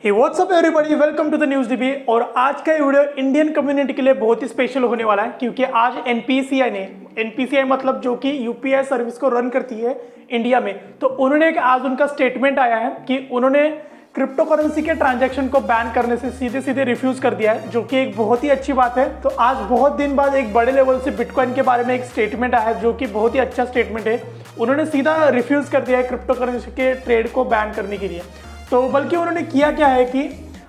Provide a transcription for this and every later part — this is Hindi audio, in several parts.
Hey what's up everybody, welcome to the news DB. और आज का ये वीडियो इंडियन कम्युनिटी के लिए बहुत ही स्पेशल होने वाला है, क्योंकि आज एनपीसीआई मतलब जो कि यूपीआई सर्विस को रन करती है इंडिया में, तो उन्होंने आज उनका स्टेटमेंट आया है कि उन्होंने क्रिप्टो करेंसी के ट्रांजैक्शन को बैन करने से सीधे सीधे रिफ्यूज कर दिया है, जो कि एक बहुत ही अच्छी बात है। तो आज बहुत दिन बाद एक बड़े लेवल से बिटकॉइन के बारे में एक स्टेटमेंट आया है, जो कि बहुत ही अच्छा स्टेटमेंट है। उन्होंने सीधा रिफ्यूज कर दिया है क्रिप्टो करेंसी के ट्रेड को बैन करने के लिए। तो बल्कि उन्होंने किया क्या है कि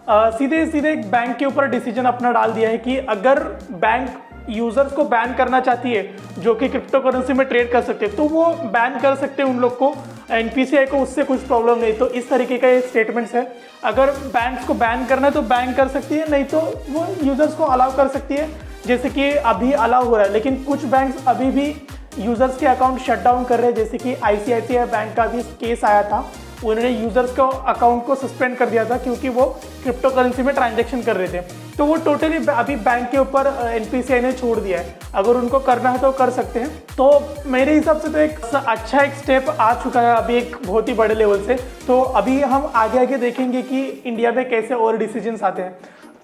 सीधे सीधे एक बैंक के ऊपर डिसीजन अपना डाल दिया है कि अगर बैंक यूजर्स को बैन करना चाहती है जो कि क्रिप्टो करेंसी में ट्रेड कर सकते हैं, तो वो बैन कर सकते हैं उन लोग को, एनपीसीआई को उससे कुछ प्रॉब्लम नहीं। तो इस तरीके का ये स्टेटमेंट्स है। अगर बैंक्स को बैन करना है तो बैन कर सकती है, नहीं तो वो यूजर्स को अलाउ कर सकती है, जैसे कि अभी अलाउ हो रहा है। लेकिन कुछ बैंक्स अभी भी यूजर्स के अकाउंट शट डाउन कर रहे हैं, जैसे कि आईसीआईसीआई बैंक का भी केस आया था। उन्होंने यूजर्स को अकाउंट को सस्पेंड कर दिया था क्योंकि वो क्रिप्टो करेंसी में ट्रांजैक्शन कर रहे थे। तो वो टोटली अभी बैंक के ऊपर एनपीसीआई ने छोड़ दिया है, अगर उनको करना है तो कर सकते हैं। तो मेरे हिसाब से तो एक अच्छा एक स्टेप आ चुका है अभी, एक बहुत ही बड़े लेवल से। तो अभी हम आगे आगे देखेंगे कि इंडिया में कैसे और डिसीजंस आते हैं।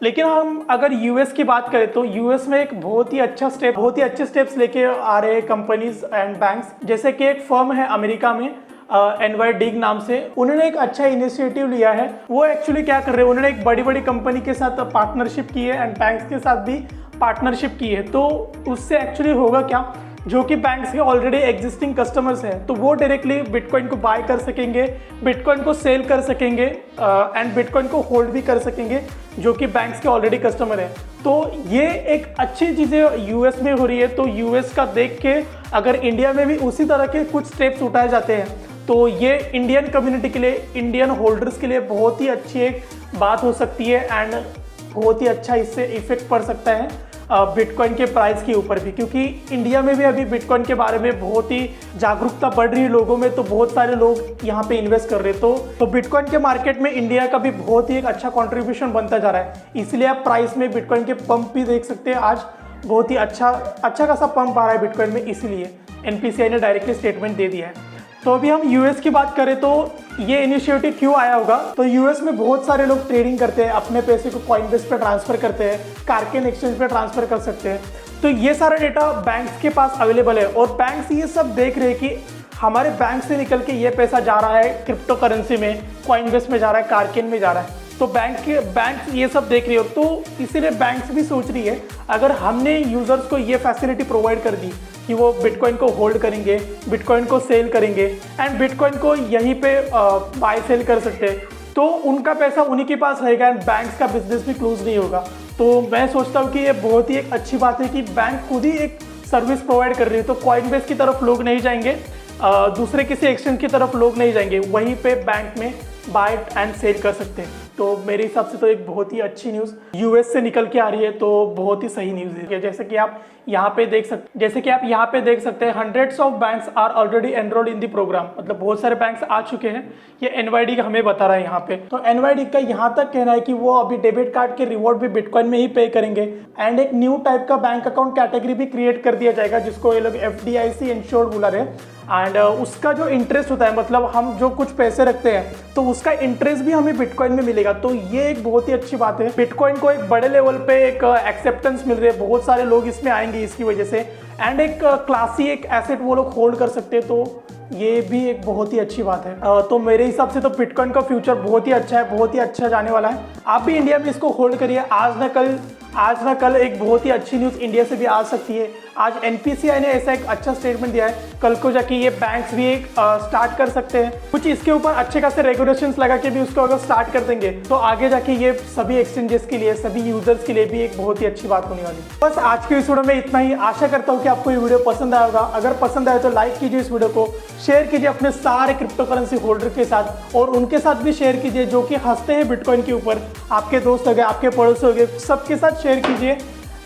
लेकिन हम अगर यूएस की बात करें तो यूएस में एक बहुत ही अच्छे स्टेप्स लेके आ रहे हैं कंपनीज एंड बैंक्स। जैसे कि एक फर्म है अमेरिका में NYDIG नाम से, उन्होंने एक अच्छा इनिशिएटिव लिया है। वो एक्चुअली क्या कर रहे हैं, उन्होंने एक बड़ी बड़ी कंपनी के साथ पार्टनरशिप की है एंड बैंक्स के साथ भी पार्टनरशिप की है। तो उससे एक्चुअली होगा क्या, जो कि बैंक्स के ऑलरेडी एग्जिस्टिंग कस्टमर्स हैं तो वो डायरेक्टली बिटकॉइन को बाय कर सकेंगे, बिटकॉइन को सेल कर सकेंगे एंड बिटकॉइन को होल्ड भी कर सकेंगे, जो कि बैंक्स के ऑलरेडी कस्टमर हैं। तो ये एक अच्छी चीज़ें यूएस में हो रही है। तो यूएस का देख के अगर इंडिया में भी उसी तरह के कुछ स्टेप्स उठाए जाते हैं तो ये इंडियन कम्युनिटी के लिए, इंडियन होल्डर्स के लिए बहुत ही अच्छी एक बात हो सकती है एंड बहुत ही अच्छा इससे इफेक्ट पड़ सकता है बिटकॉइन के प्राइस के ऊपर भी, क्योंकि इंडिया में भी अभी बिटकॉइन के बारे में बहुत ही जागरूकता बढ़ रही है लोगों में। तो बहुत सारे लोग यहाँ पे इन्वेस्ट कर रहे हैं। तो बिटकॉइन के मार्केट में इंडिया का भी बहुत ही एक अच्छा कंट्रीब्यूशन बनता जा रहा है। इसलिए आप प्राइस में बिटकॉइन के पंप भी देख सकते हैं। आज बहुत ही अच्छा खासा पंप आ रहा है बिटकॉइन में, इसीलिए एनपीसीआई ने डायरेक्टली स्टेटमेंट दे दिया है। तो अभी हम यूएस की बात करें तो ये इनिशिएटिव क्यों आया होगा, तो यूएस में बहुत सारे लोग ट्रेडिंग करते हैं, अपने पैसे को कॉइनबेस पे ट्रांसफर करते हैं, कार्केन एक्सचेंज पे ट्रांसफर कर सकते हैं। तो ये सारा डेटा बैंक्स के पास अवेलेबल है और बैंक्स ये सब देख रहे हैं कि हमारे बैंक से निकल के ये पैसा जा रहा है क्रिप्टो करेंसी में, कॉइनबेस में जा रहा है, कार्केन में जा रहा है। तो बैंक ये सब देख रही हो, तो इसीलिए बैंक्स भी सोच रही है अगर हमने यूजर्स को ये फैसिलिटी प्रोवाइड कर दी कि वो बिटकॉइन को होल्ड करेंगे, बिटकॉइन को सेल करेंगे एंड बिटकॉइन को यहीं पे बाय सेल कर सकते हैं, तो उनका पैसा उन्हीं के पास रहेगा एंड बैंक्स का बिजनेस भी क्लोज नहीं होगा। तो मैं सोचता हूँ कि ये बहुत ही एक अच्छी बात है कि बैंक खुद ही एक सर्विस प्रोवाइड कर रही है। तो कॉइनबेस की तरफ लोग नहीं जाएंगे, दूसरे किसी एक्सचेंज की तरफ लोग नहीं जाएंगे, वहीं पे बैंक में बाय एंड सेल कर सकते हैं। तो मेरे हिसाब से तो एक बहुत ही अच्छी न्यूज़ यूएस से निकल के आ रही है, तो बहुत ही सही न्यूज़ है। जैसे कि आप यहाँ पे देख सकते हैं hundreds of banks are already enrolled in the program, मतलब बहुत सारे बैंक्स आ चुके हैं। ये NYDIG हमें बता रहा है यहाँ पे। तो NYDIG का यहाँ तक कहना है कि वो अभी डेबिट कार्ड के रिवॉर्ड भी बिटकॉइन में ही पे करेंगे एंड एक न्यू टाइप का बैंक अकाउंट कैटेगरी भी क्रिएट कर दिया जाएगा, जिसको ये लोग FDIC इंश्योर्ड बुला रहे हैं। एंड उसका जो इंटरेस्ट होता है, मतलब हम जो कुछ पैसे रखते हैं तो उसका इंटरेस्ट भी हमें बिटकॉइन में मिलेगा। तो ये एक बहुत ही अच्छी बात है। बिटकॉइन को एक बड़े लेवल पे एक एक्सेप्टेंस मिल रही है, बहुत सारे लोग इसमें आएंगे इसकी वजह से एंड एक क्लासी एक एसेट वो लोग होल्ड कर सकते हैं। तो ये भी एक बहुत ही अच्छी बात है। तो मेरे हिसाब से तो बिटकॉइन का फ्यूचर बहुत ही अच्छा है, बहुत ही अच्छा जाने वाला है। आप भी इंडिया में इसको होल्ड करिए। आज ना कल एक बहुत ही अच्छी न्यूज़ इंडिया से भी आ सकती है। आज एनपीसीआई ने ऐसा एक अच्छा स्टेटमेंट दिया है, कल को जाके ये बैंक्स भी एक स्टार्ट कर सकते हैं, कुछ इसके ऊपर अच्छे खासे रेगुलेशंस लगा के भी उसको अगर स्टार्ट कर देंगे तो आगे जाके ये सभी एक्सचेंजेस के लिए, सभी यूजर्स के लिए भी एक बहुत ही अच्छी बात होने वाली है। बस आज के इस वीडियो में इतना ही। आशा करता हूँ कि आपको ये वीडियो पसंद आया होगा। अगर पसंद आए तो लाइक कीजिए इस वीडियो को, शेयर कीजिए अपने सारे क्रिप्टो करेंसी होल्डर के साथ और उनके साथ भी शेयर कीजिए जो कि हंसते हैं बिटकॉइन के ऊपर। आपके दोस्त हो गए, आपके पड़ोसी हो गए, सबके साथ शेयर कीजिए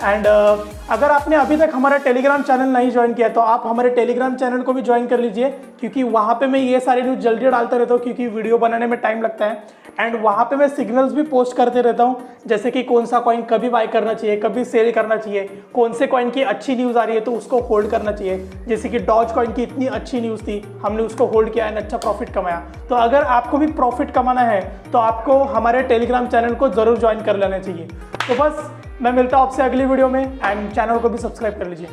एंड अगर आपने अभी तक हमारा टेलीग्राम चैनल नहीं ज्वाइन किया तो आप हमारे टेलीग्राम चैनल को भी ज्वाइन कर लीजिए, क्योंकि वहाँ पे मैं ये सारी न्यूज़ जल्दी डालता रहता हूँ, क्योंकि वीडियो बनाने में टाइम लगता है। एंड वहाँ पे मैं सिग्नल्स भी पोस्ट करते रहता हूँ, जैसे कि कौन सा कॉइन कभी बाय करना चाहिए, कभी सेल करना चाहिए, कौन से कॉइन की अच्छी न्यूज़ आ रही है तो उसको होल्ड करना चाहिए। जैसे कि डॉज कॉइन की इतनी अच्छी न्यूज़ थी, हमने उसको होल्ड किया एंड अच्छा प्रॉफिट कमाया। तो अगर आपको भी प्रॉफिट कमाना है तो आपको हमारे टेलीग्राम चैनल को ज़रूर ज्वाइन कर लेना चाहिए। तो बस मैं मिलता हूँ आपसे अगली वीडियो में, एंड चैनल को भी सब्सक्राइब कर लीजिए।